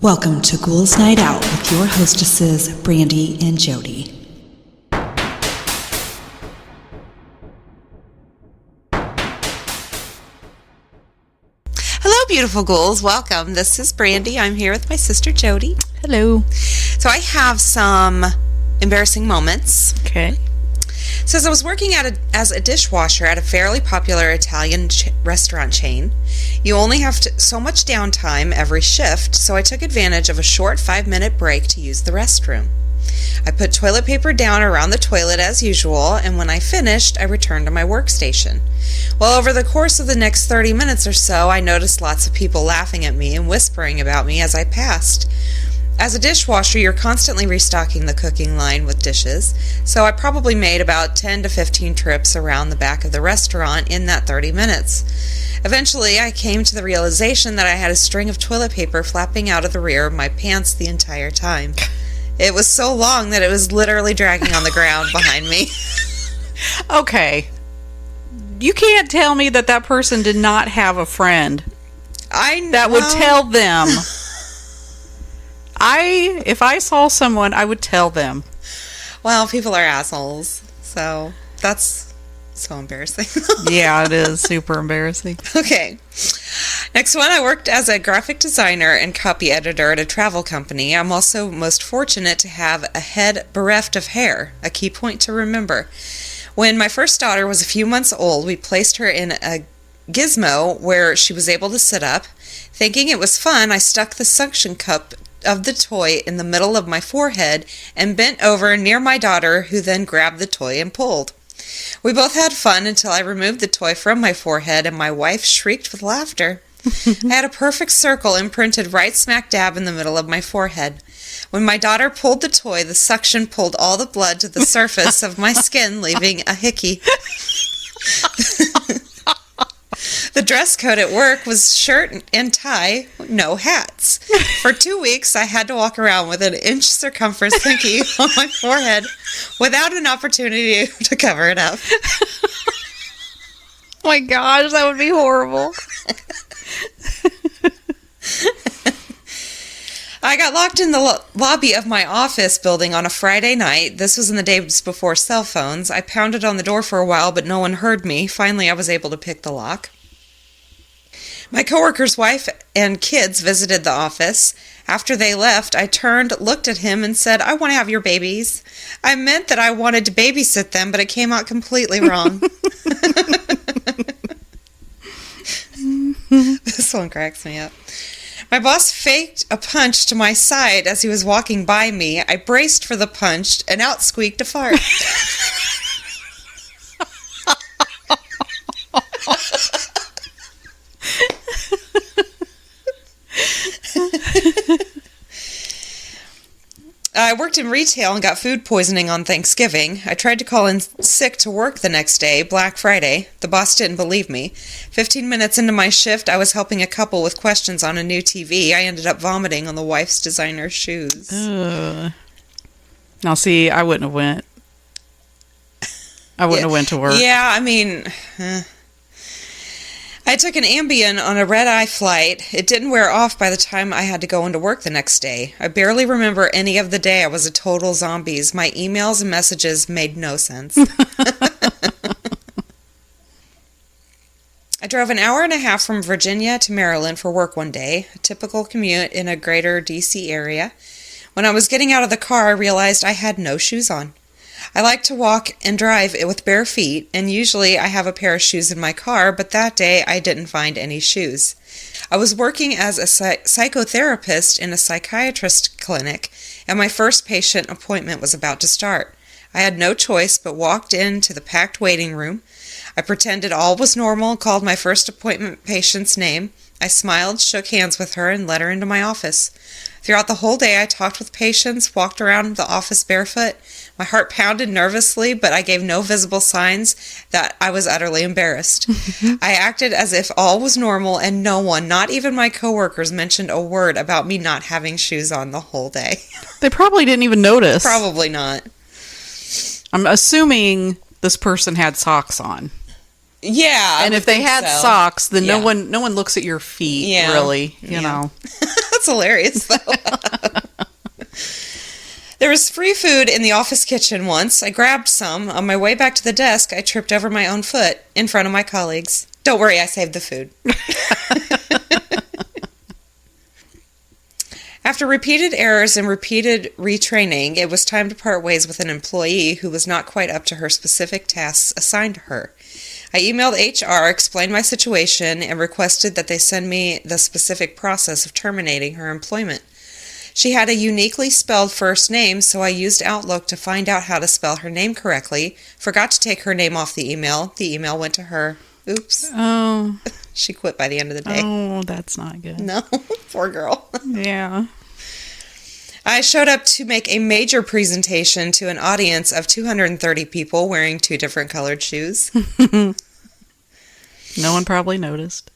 Welcome to Ghouls Night Out with your hostesses, Brandy and Jody. Hello, beautiful ghouls. Welcome. This is Brandy. I'm here with my sister, Jody. Hello. So I have some embarrassing moments. Okay. So as I was working as a dishwasher at a fairly popular Italian restaurant chain, you only have so much downtime every shift, so I took advantage of a short 5-minute break to use the restroom. I put toilet paper down around the toilet as usual, and when I finished, I returned to my workstation. Well, over the course of the next 30 minutes or so, I noticed lots of people laughing at me and whispering about me as I passed. As a dishwasher, you're constantly restocking the cooking line with dishes, so I probably made about 10 to 15 trips around the back of the restaurant in that 30 minutes. Eventually, I came to the realization that I had a string of toilet paper flapping out of the rear of my pants the entire time. It was so long that it was literally dragging on the ground behind me. Okay. You can't tell me that person did not have a friend that would tell them. If I saw someone, I would tell them. Well, people are assholes, so that's so embarrassing. Yeah, it is super embarrassing. Okay. Next one, I worked as a graphic designer and copy editor at a travel company. I'm also most fortunate to have a head bereft of hair, a key point to remember. When my first daughter was a few months old, we placed her in a gizmo where she was able to sit up. Thinking it was fun, I stuck the suction cup of the toy in the middle of my forehead and bent over near my daughter, who then grabbed the toy and pulled. We both had fun until I removed the toy from my forehead and my wife shrieked with laughter. I had a perfect circle imprinted right smack dab in the middle of my forehead. When my daughter pulled the toy, the suction pulled all the blood to the surface of my skin, leaving a hickey. The dress code at work was shirt and tie, no hats. For 2 weeks, I had to walk around with an inch circumference hickey on my forehead without an opportunity to cover it up. Oh my gosh, that would be horrible. I got locked in the lobby of my office building on a Friday night. This was in the days before cell phones. I pounded on the door for a while, but no one heard me. Finally, I was able to pick the lock. My coworker's wife and kids visited the office. After they left, I turned, looked at him, and said, "I want to have your babies." I meant that I wanted to babysit them, but it came out completely wrong. This one cracks me up. My boss faked a punch to my side as he was walking by me. I braced for the punch and out squeaked a fart. I worked in retail and got food poisoning on Thanksgiving. I tried to call in sick to work the next day, Black Friday. The boss didn't believe me. 15 minutes into my shift, I was helping a couple with questions on a new TV. I ended up vomiting on the wife's designer shoes. Now, see, I wouldn't have went. I wouldn't have went to work. Yeah, I mean... I took an Ambien on a red-eye flight. It didn't wear off by the time I had to go into work the next day. I barely remember any of the day. I was a total zombie. My emails and messages made no sense. I drove an hour and a half from Virginia to Maryland for work one day, a typical commute in a greater D.C. area. When I was getting out of the car, I realized I had no shoes on. I like to walk and drive with bare feet, and usually I have a pair of shoes in my car, but that day I didn't find any shoes. I was working as a psychotherapist in a psychiatrist clinic, and my first patient appointment was about to start. I had no choice but walked into the packed waiting room. I pretended all was normal and called my first appointment patient's name. I smiled, shook hands with her, and led her into my office. Throughout the whole day, I talked with patients, walked around the office barefoot. My heart pounded nervously, but I gave no visible signs that I was utterly embarrassed. I acted as if all was normal, and no one, not even my coworkers, mentioned a word about me not having shoes on the whole day. They probably didn't even notice. Probably not. I'm assuming this person had socks on. Yeah. And if they had socks, then no one looks at your feet, really, you know. That's That's hilarious, though. There was free food in the office kitchen once. I grabbed some. On my way back to the desk, I tripped over my own foot in front of my colleagues. Don't worry, I saved the food. After repeated errors and repeated retraining, it was time to part ways with an employee who was not quite up to her specific tasks assigned to her. I emailed HR, explained my situation, and requested that they send me the specific process of terminating her employment. She had a uniquely spelled first name, so I used Outlook to find out how to spell her name correctly. Forgot to take her name off the email. The email went to her. Oops. Oh. She quit by the end of the day. Oh, that's not good. No, poor girl. Yeah. I showed up to make a major presentation to an audience of 230 people wearing 2 different colored shoes. No one probably noticed.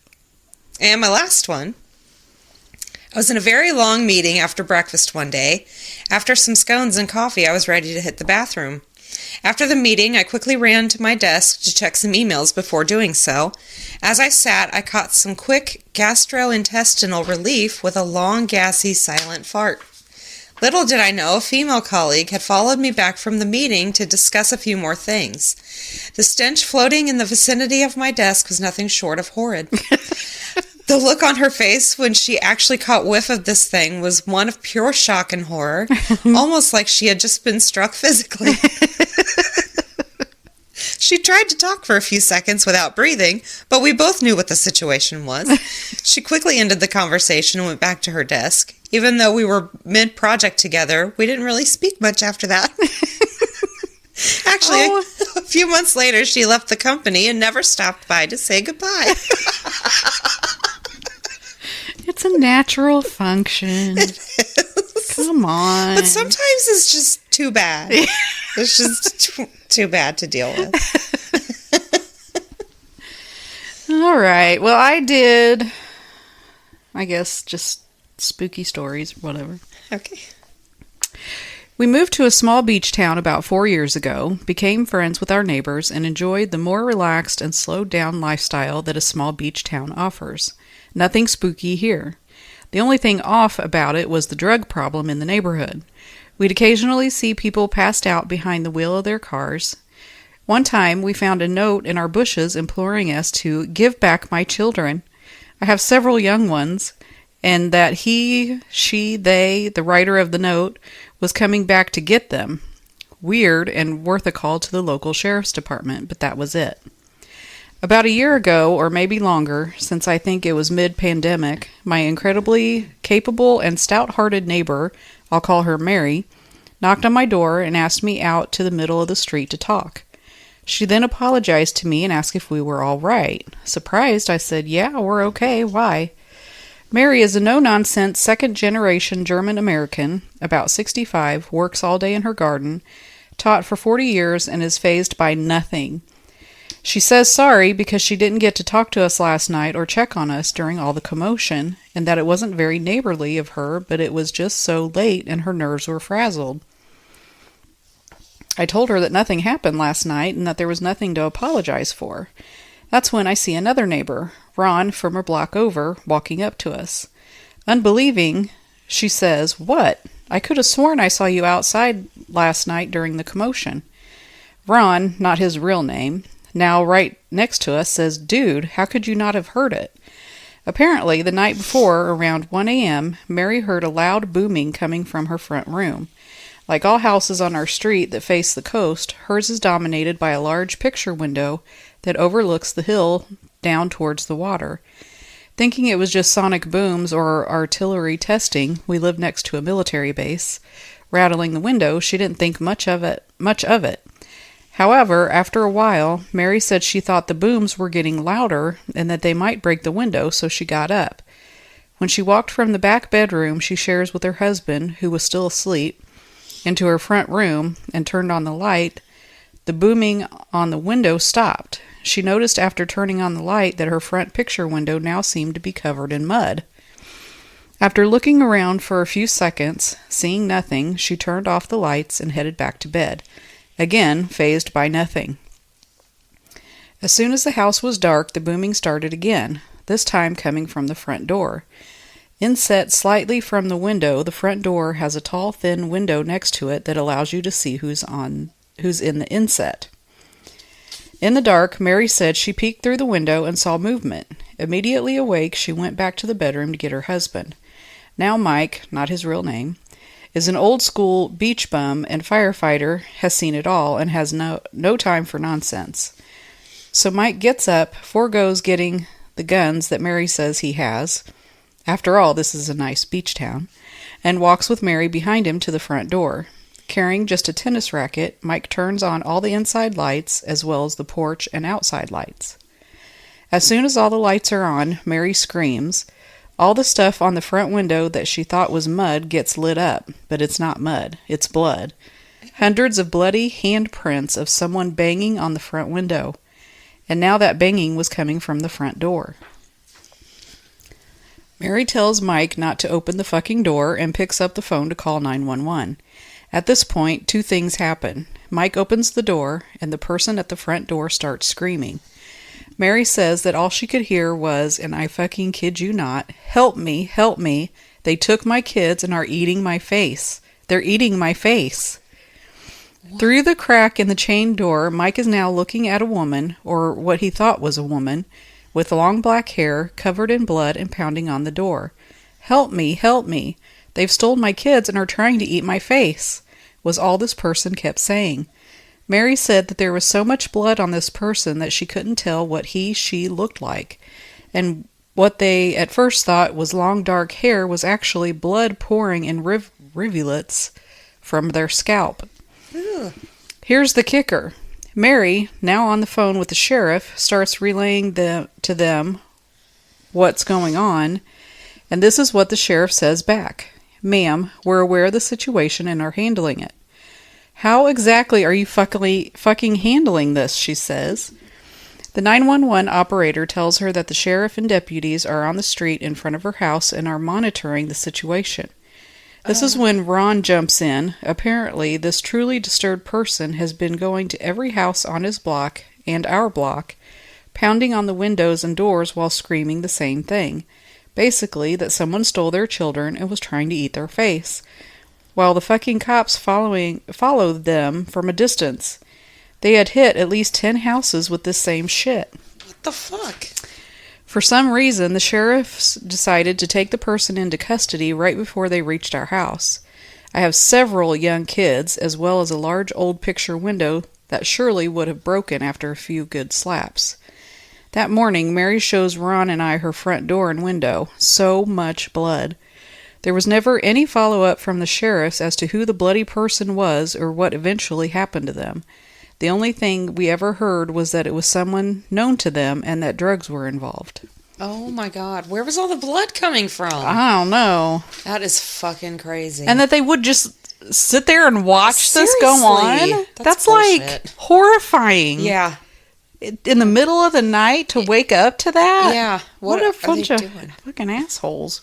And my last one. I was in a very long meeting after breakfast one day. After some scones and coffee, I was ready to hit the bathroom. After the meeting, I quickly ran to my desk to check some emails before doing so. As I sat, I caught some quick gastrointestinal relief with a long, gassy, silent fart. Little did I know a female colleague had followed me back from the meeting to discuss a few more things. The stench floating in the vicinity of my desk was nothing short of horrid. The look on her face when she actually caught whiff of this thing was one of pure shock and horror, almost like she had just been struck physically. She tried to talk for a few seconds without breathing, but we both knew what the situation was. She quickly ended the conversation and went back to her desk. Even though we were mid-project together, we didn't really speak much after that. Actually, a few months later, she left the company and never stopped by to say goodbye. It's a natural function. Come on. But sometimes it's just too bad. It's just too bad to deal with. All right. Well, I did, I guess, just spooky stories, whatever. Okay. We moved to a small beach town about 4 years ago, became friends with our neighbors, and enjoyed the more relaxed and slowed-down lifestyle that a small beach town offers. Nothing spooky here. The only thing off about it was the drug problem in the neighborhood. We'd occasionally see people passed out behind the wheel of their cars. One time, we found a note in our bushes imploring us to give back my children. I have several young ones, and that he, she, they, the writer of the note, was coming back to get them. Weird and worth a call to the local sheriff's department, but that was it. About a year ago, or maybe longer, since I think it was mid-pandemic, my incredibly capable and stout-hearted neighbor, I'll call her Mary, knocked on my door and asked me out to the middle of the street to talk. She then apologized to me and asked if we were all right. Surprised, I said, "Yeah, we're okay. Why?" Mary is a no-nonsense second-generation German-American, about 65, works all day in her garden, taught for 40 years, and is fazed by nothing. She says sorry because she didn't get to talk to us last night or check on us during all the commotion, and that it wasn't very neighborly of her, but it was just so late and her nerves were frazzled. I told her that nothing happened last night and that there was nothing to apologize for. That's when I see another neighbor, Ron, from a block over, walking up to us. Unbelieving, she says, "What? I could have sworn I saw you outside last night during the commotion." Ron, not his real name, now right next to us, says, "Dude, how could you not have heard it?" Apparently, the night before, around 1 a.m., Mary heard a loud booming coming from her front room. Like all houses on our street that face the coast, hers is dominated by a large picture window that overlooks the hill down towards the water. Thinking it was just sonic booms or artillery testing, we lived next to a military base. Rattling the window, she didn't think much of it. However, after a while, Mary said she thought the booms were getting louder and that they might break the window, so she got up. When she walked from the back bedroom she shares with her husband, who was still asleep, into her front room and turned on the light, the booming on the window stopped. She noticed after turning on the light that her front picture window now seemed to be covered in mud. After looking around for a few seconds, seeing nothing, she turned off the lights and headed back to bed, again fazed by nothing. As soon as the house was dark, the booming started again, this time coming from the front door. Inset slightly from the window, the front door has a tall, thin window next to it that allows you to see who's in the inset. In the dark, Mary said she peeked through the window and saw movement. Immediately awake, she went back to the bedroom to get her husband. Now Mike, not his real name, is an old-school beach bum and firefighter, has seen it all, and has no time for nonsense. So Mike gets up, foregoes getting the guns that Mary says he has. After all, this is a nice beach town, and walks with Mary behind him to the front door. Carrying just a tennis racket, Mike turns on all the inside lights as well as the porch and outside lights. As soon as all the lights are on, Mary screams. All the stuff on the front window that she thought was mud gets lit up, but it's not mud, it's blood. Hundreds of bloody handprints of someone banging on the front window. And now that banging was coming from the front door. Mary tells Mike not to open the fucking door and picks up the phone to call 911. At this point, two things happen. Mike opens the door, and the person at the front door starts screaming. Mary says that all she could hear was, and I fucking kid you not, "Help me, help me. They took my kids and are eating my face. They're eating my face." What? Through the crack in the chain door, Mike is now looking at a woman, or what he thought was a woman, with long black hair, covered in blood and pounding on the door. "Help me, help me. They've stolen my kids and are trying to eat my face," was all this person kept saying. Mary said that there was so much blood on this person that she couldn't tell what she looked like, and what they at first thought was long dark hair was actually blood pouring in rivulets from their scalp. Ugh. Here's the kicker. Mary, now on the phone with the sheriff, starts relaying to them what's going on, and this is what the sheriff says back. "Ma'am, we're aware of the situation and are handling it." "How exactly are you fucking handling this?" she says. The 911 operator tells her that the sheriff and deputies are on the street in front of her house and are monitoring the situation. This is when Ron jumps in. Apparently, this truly disturbed person has been going to every house on his block and our block, pounding on the windows and doors while screaming the same thing. Basically, that someone stole their children and was trying to eat their face, while the fucking cops followed them from a distance. They had hit at least 10 houses with this same shit. What the fuck? For some reason, the sheriffs decided to take the person into custody right before they reached our house. I have several young kids, as well as a large old picture window that surely would have broken after a few good slaps. That morning, Mary shows Ron and I her front door and window. So much blood. There was never any follow-up from the sheriffs as to who the bloody person was or what eventually happened to them. The only thing we ever heard was that it was someone known to them and that drugs were involved. Oh my God. Where was all the blood coming from? I don't know. That is fucking crazy. And that they would just sit there and watch this go on? That's like horrifying. Yeah. In the middle of the night to wake up to that? Yeah. What a bunch of fucking assholes.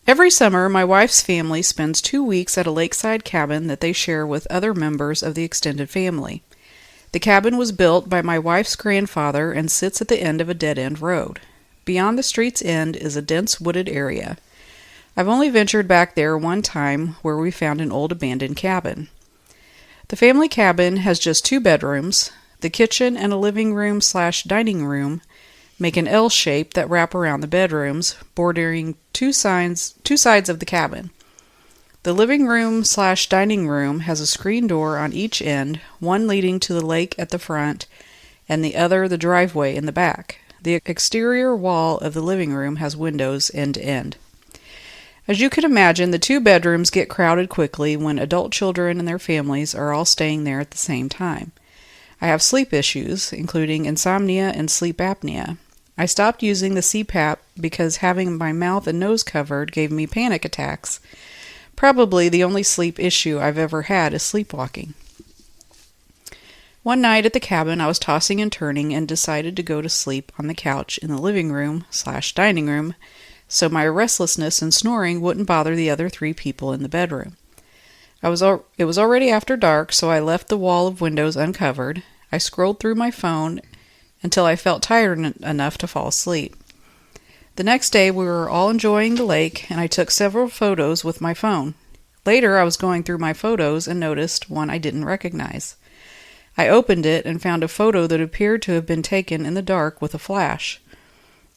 Every summer, my wife's family spends 2 weeks at a lakeside cabin that they share with other members of the extended family. The cabin was built by my wife's grandfather and sits at the end of a dead-end road. Beyond the street's end is a dense wooded area. I've only ventured back there one time where we found an old abandoned cabin. The family cabin has just 2 bedrooms. The kitchen and a living room/dining room make an L shape that wrap around the bedrooms, bordering two sides of the cabin. The living room/dining room has a screen door on each end, one leading to the lake at the front, and the other the driveway in the back. The exterior wall of the living room has windows end to end. As you can imagine, the 2 bedrooms get crowded quickly when adult children and their families are all staying there at the same time. I have sleep issues, including insomnia and sleep apnea. I stopped using the CPAP because having my mouth and nose covered gave me panic attacks. Probably the only sleep issue I've ever had is sleepwalking. One night at the cabin, I was tossing and turning and decided to go to sleep on the couch in the living room/dining room so my restlessness and snoring wouldn't bother the other 3 people in the bedroom. It was already after dark, so I left the wall of windows uncovered. I scrolled through my phone until I felt tired enough to fall asleep. The next day, we were all enjoying the lake, and I took several photos with my phone. Later, I was going through my photos and noticed one I didn't recognize. I opened it and found a photo that appeared to have been taken in the dark with a flash.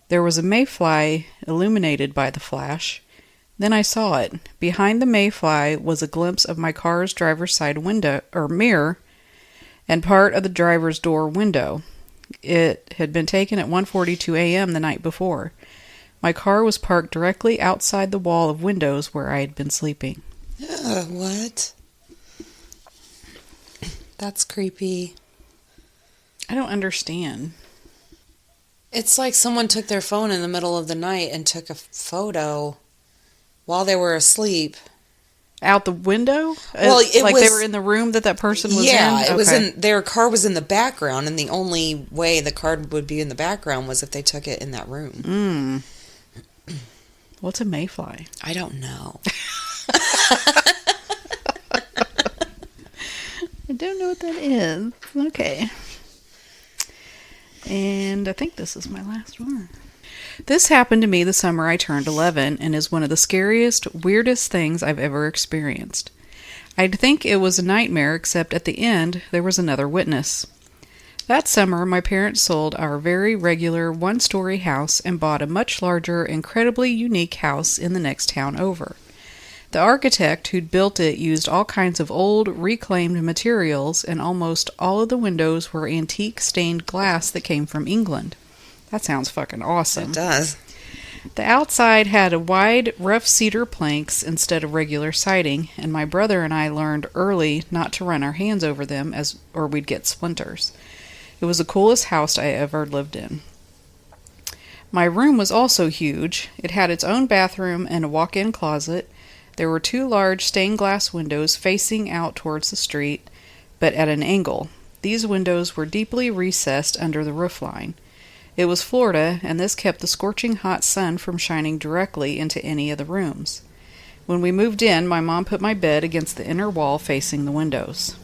There was a mayfly illuminated by the flash. Then I saw it. Behind the mayfly was a glimpse of my car's driver's side window, or mirror, and part of the driver's door window. It had been taken at 1:42 a.m. the night before. My car was parked directly outside the wall of windows where I had been sleeping. What? That's creepy. I don't understand. It's like someone took their phone in the middle of the night and took a photo while they were asleep. Out the window? Well, it like was, they were in the room that person was in? Yeah, it was in, their car was in the background, and the only way the car would be in the background was if they took it in that room. What's a mayfly? I don't know. I don't know what that is. Okay. And I think this is my last one. This happened to me the summer I turned 11 and is one of the scariest, weirdest things I've ever experienced. I'd think it was a nightmare, except at the end there was another witness. That summer, my parents sold our very regular one-story house and bought a much larger, incredibly unique house in the next town over. The architect who'd built it used all kinds of old, reclaimed materials, and almost all of the windows were antique stained glass that came from England. That sounds fucking awesome. It does. The outside had a wide, rough cedar planks instead of regular siding, and my brother and I learned early not to run our hands over them or we'd get splinters. It was the coolest house I ever lived in. My room was also huge. It had its own bathroom and a walk-in closet. There were 2 large stained glass windows facing out towards the street, but at an angle. These windows were deeply recessed under the roofline. It was Florida, and this kept the scorching hot sun from shining directly into any of the rooms. When we moved in, my mom put my bed against the inner wall facing the windows.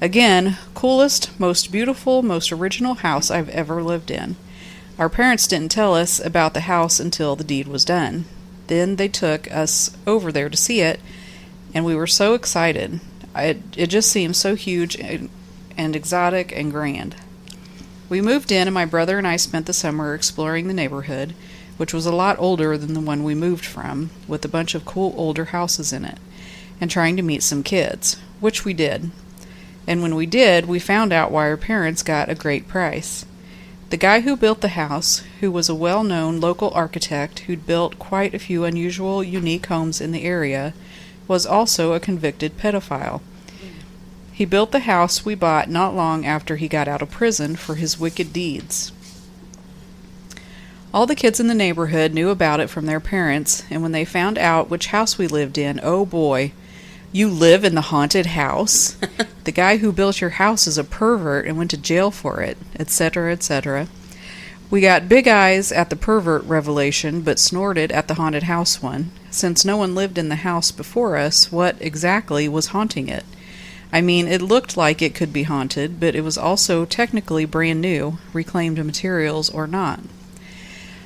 Again, coolest, most beautiful, most original house I've ever lived in. Our parents didn't tell us about the house until the deed was done. Then they took us over there to see it, and we were so excited. It just seemed so huge and exotic and grand. We moved in, and my brother and I spent the summer exploring the neighborhood, which was a lot older than the one we moved from, with a bunch of cool older houses in it, and trying to meet some kids, which we did. And when we did, we found out why our parents got a great price. The guy who built the house, who was a well-known local architect who'd built quite a few unusual, unique homes in the area, was also a convicted pedophile. He built the house we bought not long after he got out of prison for his wicked deeds. All the kids in the neighborhood knew about it from their parents, and when they found out which house we lived in, oh boy, you live in the haunted house? The guy who built your house is a pervert and went to jail for it, etc., etc. We got big eyes at the pervert revelation, but snorted at the haunted house one. Since no one lived in the house before us, what exactly was haunting it? I mean, it looked like it could be haunted, but it was also technically brand new, reclaimed materials or not.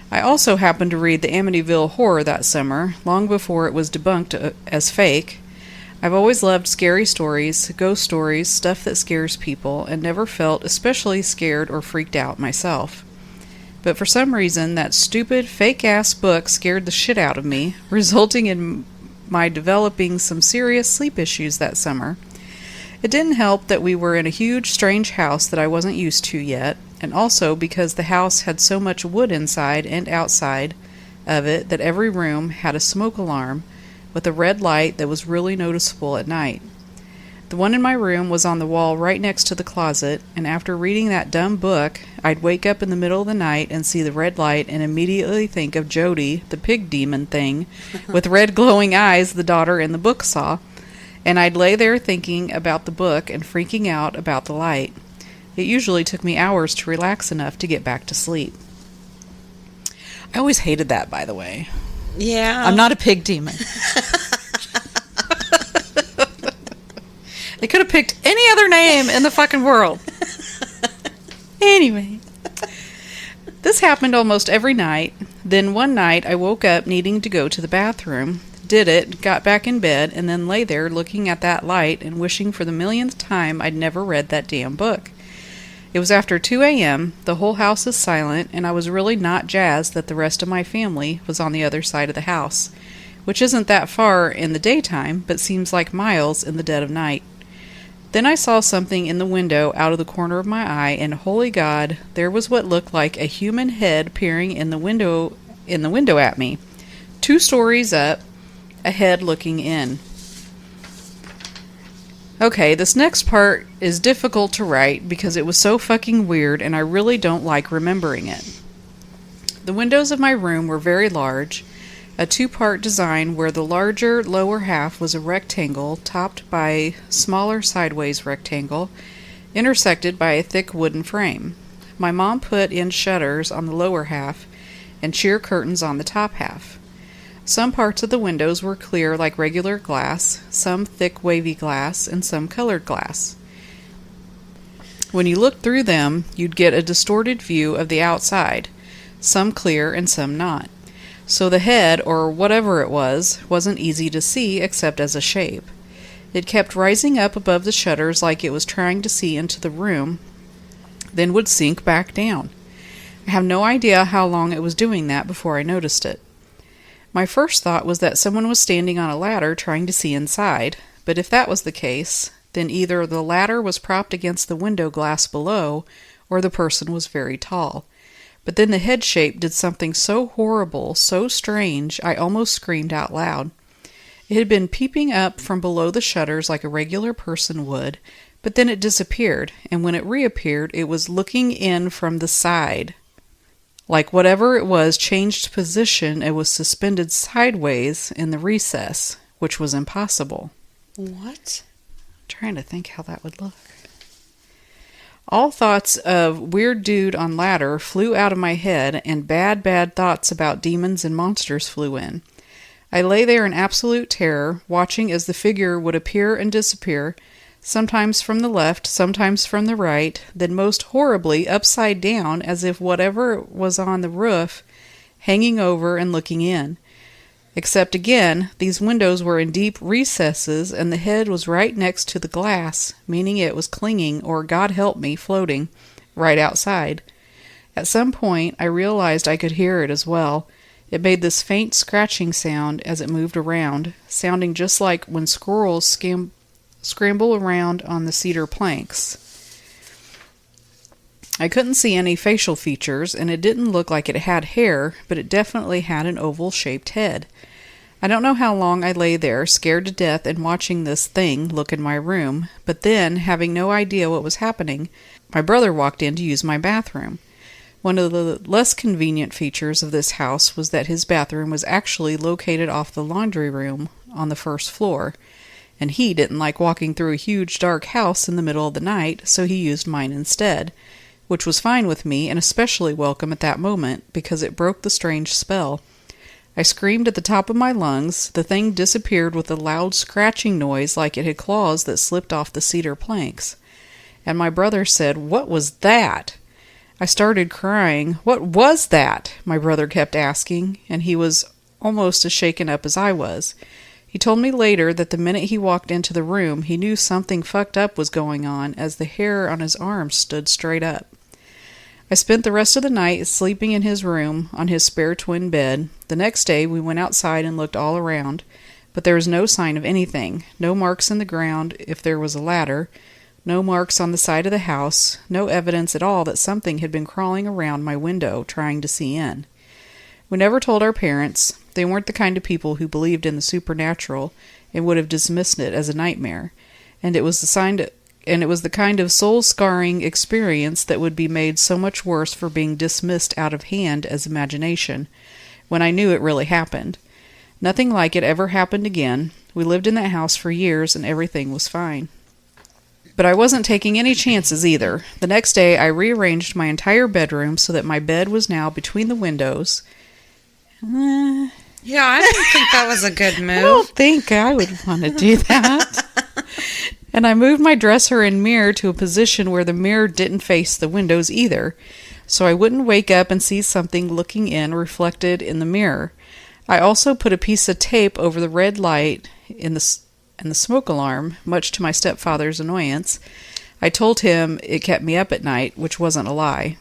I also happened to read the Amityville Horror that summer, long before it was debunked as fake. I've always loved scary stories, ghost stories, stuff that scares people, and never felt especially scared or freaked out myself. But for some reason, that stupid, fake-ass book scared the shit out of me, resulting in my developing some serious sleep issues that summer. It didn't help that we were in a huge, strange house that I wasn't used to yet, and also because the house had so much wood inside and outside of it that every room had a smoke alarm with a red light that was really noticeable at night. The one in my room was on the wall right next to the closet, and after reading that dumb book, I'd wake up in the middle of the night and see the red light and immediately think of Jody, the pig demon thing, with red glowing eyes the daughter in the book saw, and I'd lay there thinking about the book and freaking out about the light. It usually took me hours to relax enough to get back to sleep. I always hated that, by the way. Yeah. I'm not a pig demon. They could have picked any other name in the fucking world. Anyway. This happened almost every night. Then one night I woke up needing to go to the bathroom, did it, got back in bed, and then lay there looking at that light and wishing for the millionth time I'd never read that damn book. It was after 2 a.m., the whole house is silent, and I was really not jazzed that the rest of my family was on the other side of the house, which isn't that far in the daytime, but seems like miles in the dead of night. Then I saw something in the window out of the corner of my eye, and holy God, there was what looked like a human head peering in the window at me. 2 stories up, a head looking in. Okay, this next part is difficult to write because it was so fucking weird and I really don't like remembering it. The windows of my room were very large, a 2-part design where the larger lower half was a rectangle topped by a smaller sideways rectangle, intersected by a thick wooden frame. My mom put in shutters on the lower half and sheer curtains on the top half. Some parts of the windows were clear like regular glass, some thick wavy glass, and some colored glass. When you looked through them, you'd get a distorted view of the outside, some clear and some not. So the head, or whatever it was, wasn't easy to see except as a shape. It kept rising up above the shutters like it was trying to see into the room, then would sink back down. I have no idea how long it was doing that before I noticed it. My first thought was that someone was standing on a ladder trying to see inside, but if that was the case, then either the ladder was propped against the window glass below, or the person was very tall. But then the head shape did something so horrible, so strange, I almost screamed out loud. It had been peeping up from below the shutters like a regular person would, but then it disappeared, and when it reappeared, it was looking in from the side. Like whatever it was changed position, it was suspended sideways in the recess, which was impossible. What? I'm trying to think how that would look. All thoughts of weird dude on ladder flew out of my head, and bad thoughts about demons and monsters flew in. I lay there in absolute terror, watching as the figure would appear and disappear, sometimes from the left, sometimes from the right, then most horribly upside down as if whatever was on the roof hanging over and looking in. Except again, these windows were in deep recesses and the head was right next to the glass, meaning it was clinging, or God help me, floating, right outside. At some point, I realized I could hear it as well. It made this faint scratching sound as it moved around, sounding just like when squirrels scramble around on the cedar planks. I couldn't see any facial features, and it didn't look like it had hair, but it definitely had an oval-shaped head. I don't know how long I lay there, scared to death and watching this thing look in my room, but then, having no idea what was happening, my brother walked in to use my bathroom. One of the less convenient features of this house was that his bathroom was actually located off the laundry room on the first floor, and he didn't like walking through a huge dark house in the middle of the night, so he used mine instead, which was fine with me and especially welcome at that moment because it broke the strange spell. I screamed at the top of my lungs. The thing disappeared with a loud scratching noise like it had claws that slipped off the cedar planks. And my brother said, "What was that?" I started crying. "What was that?" my brother kept asking, and he was almost as shaken up as I was. He told me later that the minute he walked into the room, he knew something fucked up was going on as the hair on his arms stood straight up. I spent the rest of the night sleeping in his room on his spare twin bed. The next day we went outside and looked all around, but there was no sign of anything, no marks in the ground if there was a ladder, no marks on the side of the house, no evidence at all that something had been crawling around my window trying to see in. We never told our parents. They weren't the kind of people who believed in the supernatural and would have dismissed it as a nightmare, and it was the kind of soul-scarring experience that would be made so much worse for being dismissed out of hand as imagination, when I knew it really happened. Nothing like it ever happened again. We lived in that house for years and everything was fine. But I wasn't taking any chances either. The next day I rearranged my entire bedroom so that my bed was now between the windows. Yeah, I didn't think that was a good move. I don't think I would want to do that. And I moved my dresser and mirror to a position where the mirror didn't face the windows either. so I wouldn't wake up and see something looking in reflected in the mirror. I also put a piece of tape over the red light in the smoke alarm, much to my stepfather's annoyance. I told him it kept me up at night, which wasn't a lie.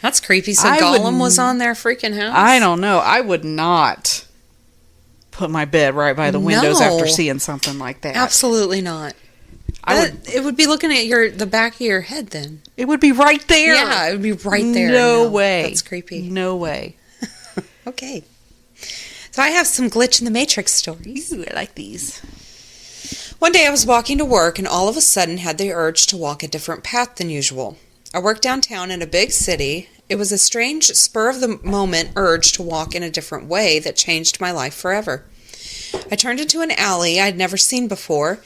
That's creepy. So Gollum was on their freaking house? I don't know. I would not put my bed right by the windows after seeing something like that. Absolutely not. It would be looking at the back of your head then. It would be right there. Yeah, it would be right there. No way. That's creepy. No way. Okay. So I have some Glitch in the Matrix stories. Ooh, I like these. One day I was walking to work and all of a sudden had the urge to walk a different path than usual. I work downtown in a big city. It was a strange spur-of-the-moment urge to walk in a different way that changed my life forever. I turned into an alley I'd never seen before.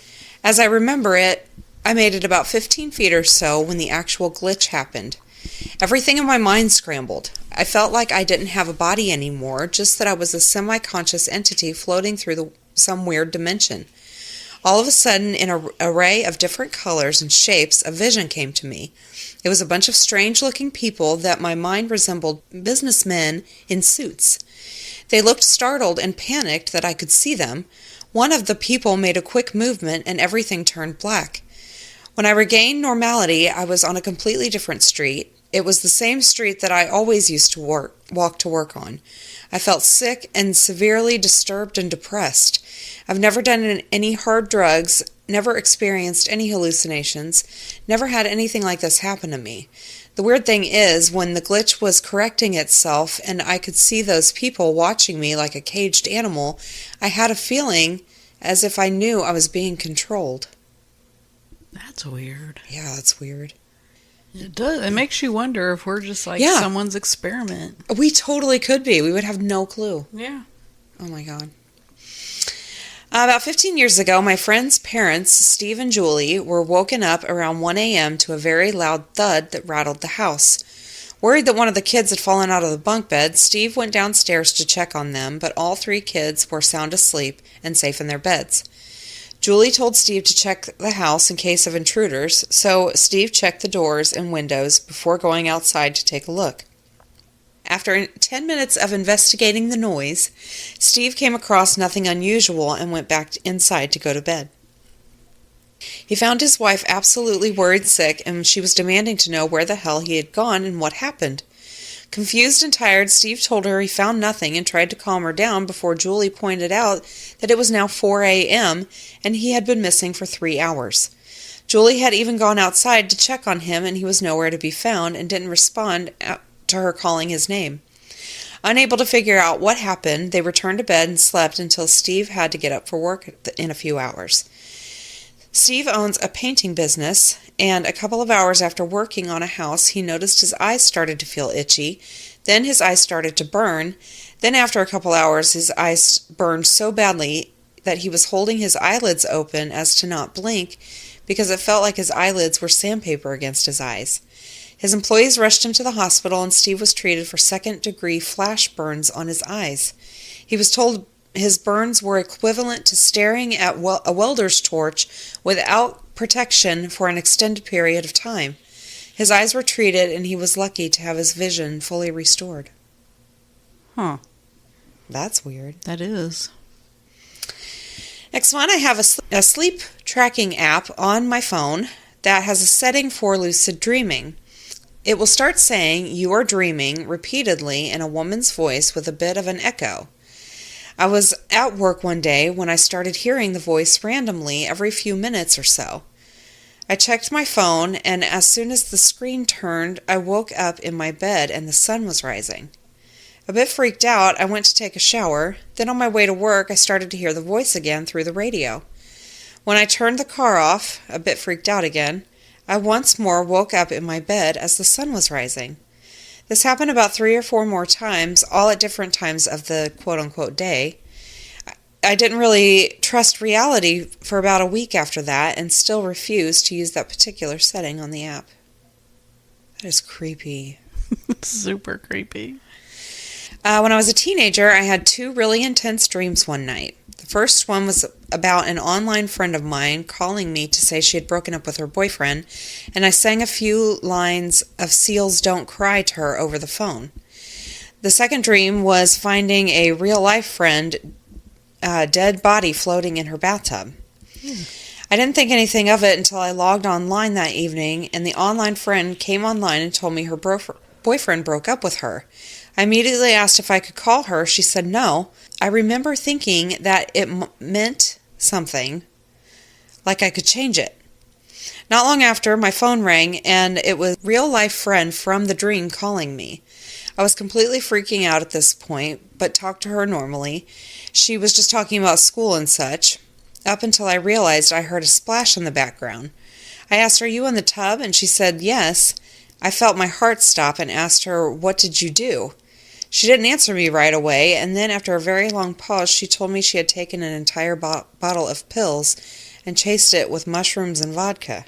As I remember it, I made it about 15 feet or so when the actual glitch happened. Everything in my mind scrambled. I felt like I didn't have a body anymore, just that I was a semi-conscious entity floating through some weird dimension. All of a sudden, in an array of different colors and shapes, a vision came to me. It was a bunch of strange-looking people that my mind resembled businessmen in suits. They looked startled and panicked that I could see them. One of the people made a quick movement and everything turned black. When I regained normality, I was on a completely different street. It was the same street that I always used to walk to work on. I felt sick and severely disturbed and depressed. I've never done any hard drugs, never experienced any hallucinations, never had anything like this happen to me. The weird thing is, when the glitch was correcting itself and I could see those people watching me like a caged animal, I had a feeling as if I knew I was being controlled. That's weird. Yeah, that's weird. It does. It makes you wonder if we're just like someone's experiment. We totally could be. We would have no clue. Yeah. Oh my God. About 15 years ago, my friend's parents, Steve and Julie, were woken up around 1 a.m. to a very loud thud that rattled the house. Worried that one of the kids had fallen out of the bunk bed, Steve went downstairs to check on them, but all three kids were sound asleep and safe in their beds. Julie told Steve to check the house in case of intruders, so Steve checked the doors and windows before going outside to take a look. After 10 minutes of investigating the noise, Steve came across nothing unusual and went back inside to go to bed. He found his wife absolutely worried sick, and she was demanding to know where the hell he had gone and what happened. Confused and tired, Steve told her he found nothing and tried to calm her down before Julie pointed out that it was now 4 a.m. and he had been missing for 3 hours. Julie had even gone outside to check on him, and he was nowhere to be found and didn't respond to her calling his name. Unable to figure out what happened, they returned to bed and slept until Steve had to get up for work in a few hours. Steve owns a painting business, and a couple of hours after working on a house, he noticed his eyes started to feel itchy. Then his eyes started to burn. Then after a couple hours, his eyes burned so badly that he was holding his eyelids open as to not blink because it felt like his eyelids were sandpaper against his eyes. His employees rushed him to the hospital, and Steve was treated for second-degree flash burns on his eyes. He was told his burns were equivalent to staring at a welder's torch without protection for an extended period of time. His eyes were treated, and he was lucky to have his vision fully restored. Huh. That's weird. That is. Next one, I have a sleep tracking app on my phone that has a setting for lucid dreaming. It will start saying, "You are dreaming," repeatedly in a woman's voice with a bit of an echo. I was at work one day when I started hearing the voice randomly every few minutes or so. I checked my phone, and as soon as the screen turned, I woke up in my bed and the sun was rising. A bit freaked out, I went to take a shower. Then on my way to work, I started to hear the voice again through the radio. When I turned the car off, a bit freaked out again, I once more woke up in my bed as the sun was rising. This happened about 3 or 4 more times, all at different times of the quote-unquote day. I didn't really trust reality for about a week after that and still refused to use that particular setting on the app. That is creepy. Super creepy. When I was a teenager, I had 2 really intense dreams one night. The first one was about an online friend of mine calling me to say she had broken up with her boyfriend, and I sang a few lines of Seal's Don't Cry to her over the phone. The second dream was finding a real-life friend, dead body floating in her bathtub. I didn't think anything of it until I logged online that evening, and the online friend came online and told me her boyfriend broke up with her. I immediately asked if I could call her. She said no. I remember thinking that it meant something, like I could change it. Not long after, my phone rang, and it was a real-life friend from the dream calling me. I was completely freaking out at this point, but talked to her normally. She was just talking about school and such, up until I realized I heard a splash in the background. I asked, "Are you in the tub?" And she said, "Yes." I felt my heart stop and asked her, "What did you do?" She didn't answer me right away, and then after a very long pause, she told me she had taken an entire bottle of pills and chased it with mushrooms and vodka.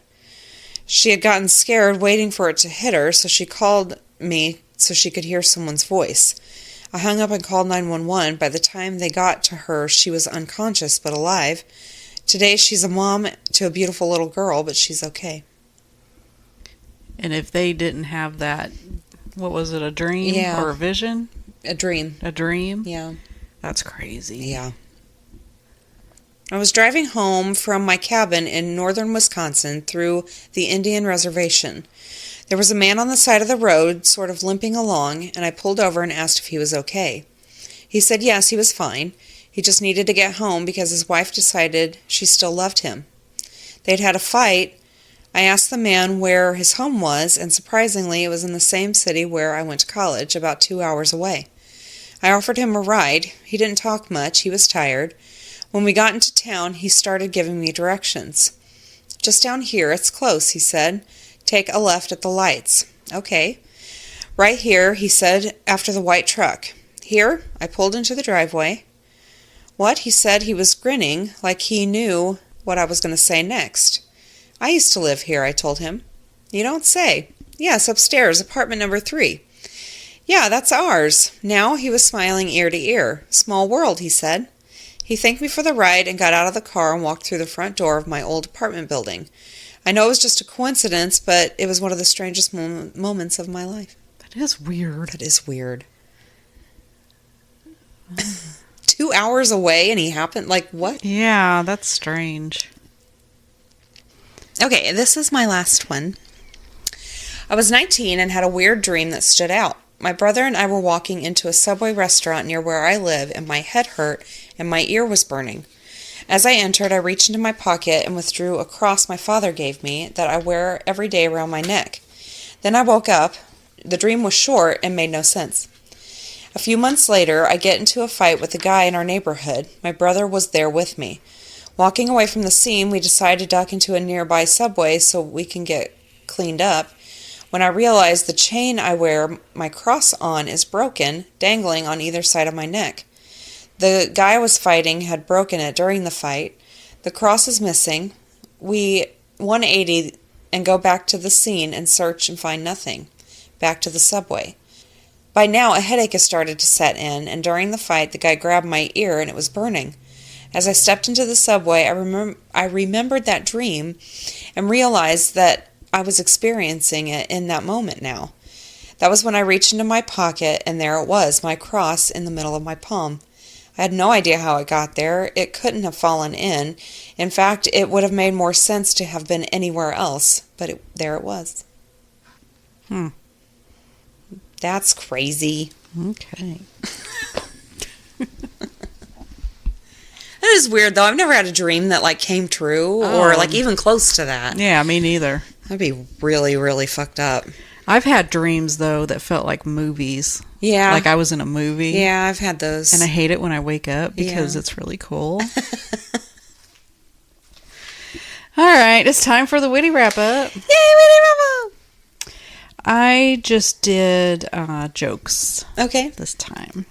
She had gotten scared waiting for it to hit her, so she called me so she could hear someone's voice. I hung up and called 911. By the time they got to her, she was unconscious but alive. Today, she's a mom to a beautiful little girl, but she's okay. And if they didn't have that, what was it, a dream or a vision? A dream. A dream? Yeah. That's crazy. Yeah. I was driving home from my cabin in northern Wisconsin through the Indian reservation. There was a man on the side of the road, sort of limping along, and I pulled over and asked if he was okay. He said yes, he was fine. He just needed to get home because his wife decided she still loved him. They'd had a fight. I asked the man where his home was, and surprisingly, it was in the same city where I went to college, about 2 hours away. I offered him a ride. He didn't talk much. He was tired. When we got into town, he started giving me directions. "Just down here. It's close," he said. "Take a left at the lights." "Okay." "Right here," he said, "after the white truck." "Here?" I pulled into the driveway. "What?" He said. He was grinning, like he knew what I was going to say next. "I used to live here," I told him. "You don't say." "Yes, upstairs, apartment number 3. "Yeah, that's ours." Now he was smiling ear to ear. "Small world," he said. He thanked me for the ride and got out of the car and walked through the front door of my old apartment building. I know it was just a coincidence, but it was one of the strangest moments of my life. That is weird. That is weird. 2 hours away and he happened, like, what? Yeah, that's strange. Okay, this is my last one. I was 19 and had a weird dream that stood out. My brother and I were walking into a Subway restaurant near where I live, and my head hurt and my ear was burning. As I entered, I reached into my pocket and withdrew a cross my father gave me that I wear every day around my neck. Then I woke up. The dream was short and made no sense. A few months later, I get into a fight with a guy in our neighborhood. My brother was there with me. Walking away from the scene, we decide to duck into a nearby Subway so we can get cleaned up. When I realize the chain I wear my cross on is broken, dangling on either side of my neck. The guy I was fighting had broken it during the fight. The cross is missing. We 180 and go back to the scene and search and find nothing. Back to the Subway. By now, a headache has started to set in, and during the fight, the guy grabbed my ear and it was burning. As I stepped into the Subway, I remembered that dream and realized that I was experiencing it in that moment now. That was when I reached into my pocket, and there it was, my cross in the middle of my palm. I had no idea how it got there. It couldn't have fallen in. In fact, it would have made more sense to have been anywhere else, but there it was. That's crazy. Okay. That is weird, though. I've never had a dream that, like, came true or, like, even close to that. Yeah, me neither. That'd be really, really fucked up. I've had dreams, though, that felt like movies. Yeah. Like I was in a movie. Yeah, I've had those. And I hate it when I wake up because it's really cool. All right, it's time for the witty wrap-up. Yay, witty wrap-up! I just did jokes Okay. this time.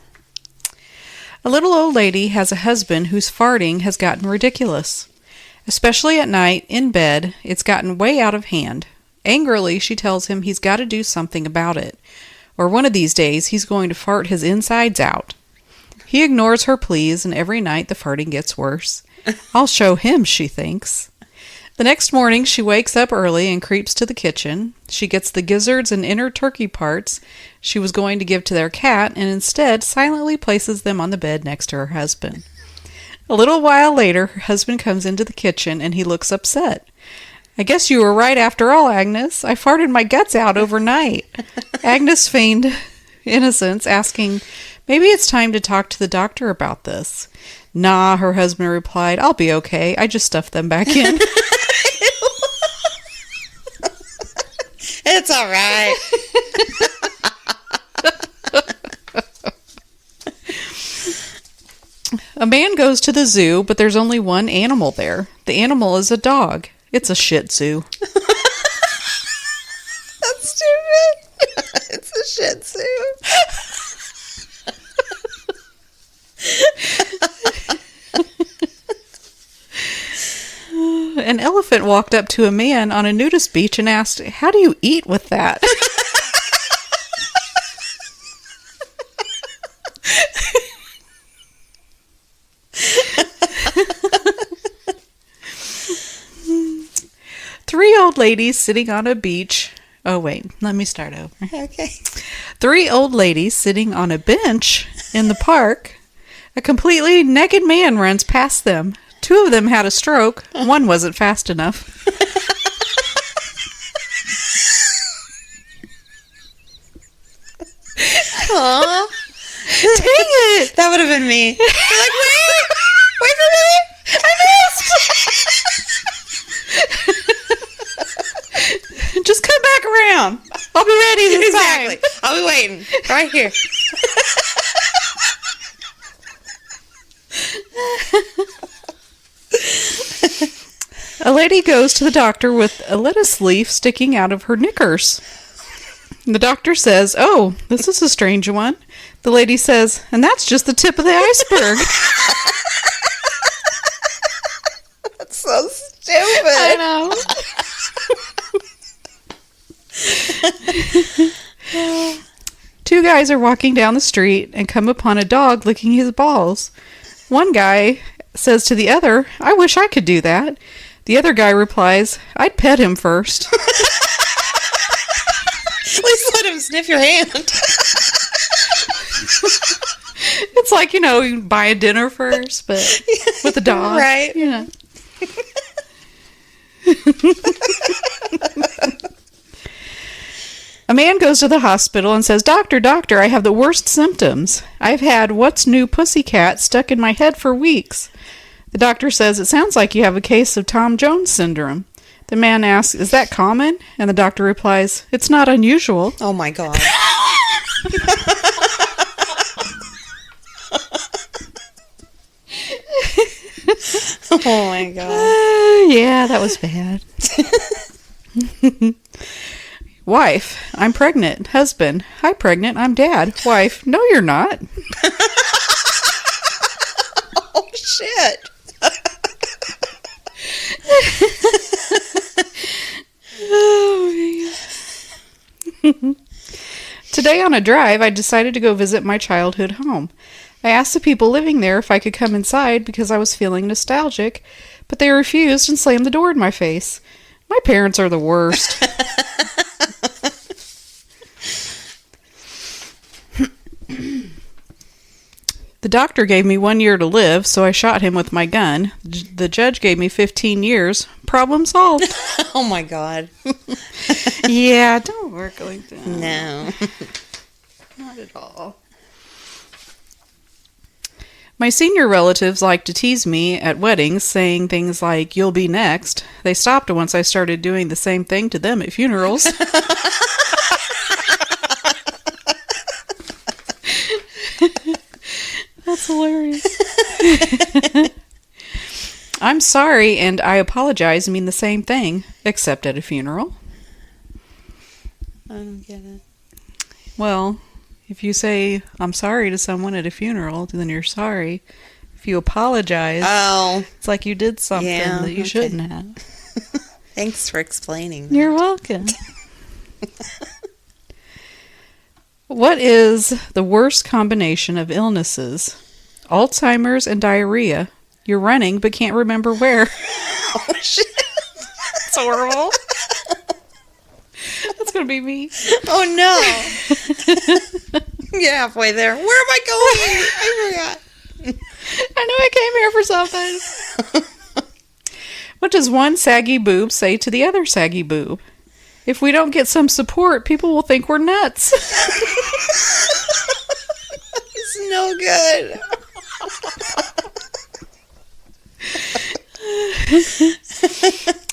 A little old lady has a husband whose farting has gotten ridiculous. Especially at night, in bed, it's gotten way out of hand. Angrily, she tells him he's got to do something about it, or one of these days he's going to fart his insides out. He ignores her pleas, and every night the farting gets worse. I'll show him, she thinks. The next morning, she wakes up early and creeps to the kitchen. She gets the gizzards and inner turkey parts she was going to give to their cat, and instead silently places them on the bed next to her husband. A little while later, her husband comes into the kitchen, and he looks upset. I guess you were right after all, Agnes. I farted my guts out overnight. Agnes feigned innocence, asking, maybe it's time to talk to the doctor about this. Nah, her husband replied, I'll be okay. I just stuffed them back in. It's all right. A man goes to the zoo, but there's only one animal there. The animal is a dog. It's a Shih Tzu. That's stupid. It's a Shih Tzu. An elephant walked up to a man on a nudist beach and asked, how do you eat with that? Three old ladies sitting on a beach. Oh, wait, let me start over. Okay. Three old ladies sitting on a bench in the park. A completely naked man runs past them. Two of them had a stroke. One wasn't fast enough. Aw. Dang it! That would have been me. You're like, wait for me. I missed. Just come back around. I'll be ready this Exactly. time. I'll be waiting right here. A lady goes to the doctor with a lettuce leaf sticking out of her knickers. The doctor says, oh, this is a strange one. The lady says, and that's just the tip of the iceberg. That's so stupid. I know. Two guys are walking down the street and come upon a dog licking his balls. One guy says to the other, I wish I could do that. The other guy replies, I'd pet him first. At least let him sniff your hand. It's like, you buy a dinner first, but with a dog. Right. Yeah. A man goes to the hospital and says, Doctor, I have the worst symptoms. I've had what's new pussycat stuck in my head for weeks. The doctor says, it sounds like you have a case of Tom Jones syndrome. The man asks, is that common? And the doctor replies, it's not unusual. Oh my God. Oh my God. Yeah, that was bad. Wife, I'm pregnant. Husband, hi pregnant, I'm dad. Wife, no you're not. Oh shit. Today on a drive, I decided to go visit my childhood home. I asked the people living there if I could come inside because I was feeling nostalgic, but they refused and slammed the door in my face. My parents are the worst. The doctor gave me 1 year to live, so I shot him with my gun. The judge gave me 15 years. Problem solved. Oh my God. Yeah, don't work like that. No. Not at all. My senior relatives like to tease me at weddings, saying things like, you'll be next. They stopped once I started doing the same thing to them at funerals. That's hilarious. I'm sorry and I apologize mean the same thing, except at a funeral. I don't get it. Well, if you say, I'm sorry to someone at a funeral, then you're sorry. If you apologize, Oh. it's like you did something Yeah, that you okay. shouldn't have. Thanks for explaining that. You're welcome. What is the worst combination of illnesses? Alzheimer's and diarrhea. You're running but can't remember where. Oh, shit. It's horrible. That's going to be me. Oh, no. You're halfway there. Where am I going? I forgot. I knew I came here for something. What does one saggy boob say to the other saggy boob? If we don't get some support, people will think we're nuts. It's no good.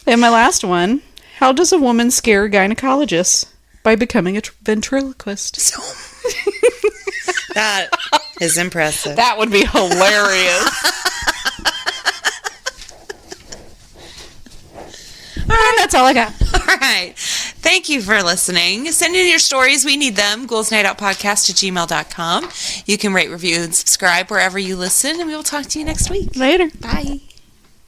And my last one. How does a woman scare gynecologists? By becoming a ventriloquist. So, that is impressive. That would be hilarious. All right, that's all I got. All right. Thank you for listening. Send in your stories. We need them. ghouls.nightoutpodcast@gmail.com. You can rate, review, and subscribe wherever you listen, and we will talk to you next week. Later. Bye.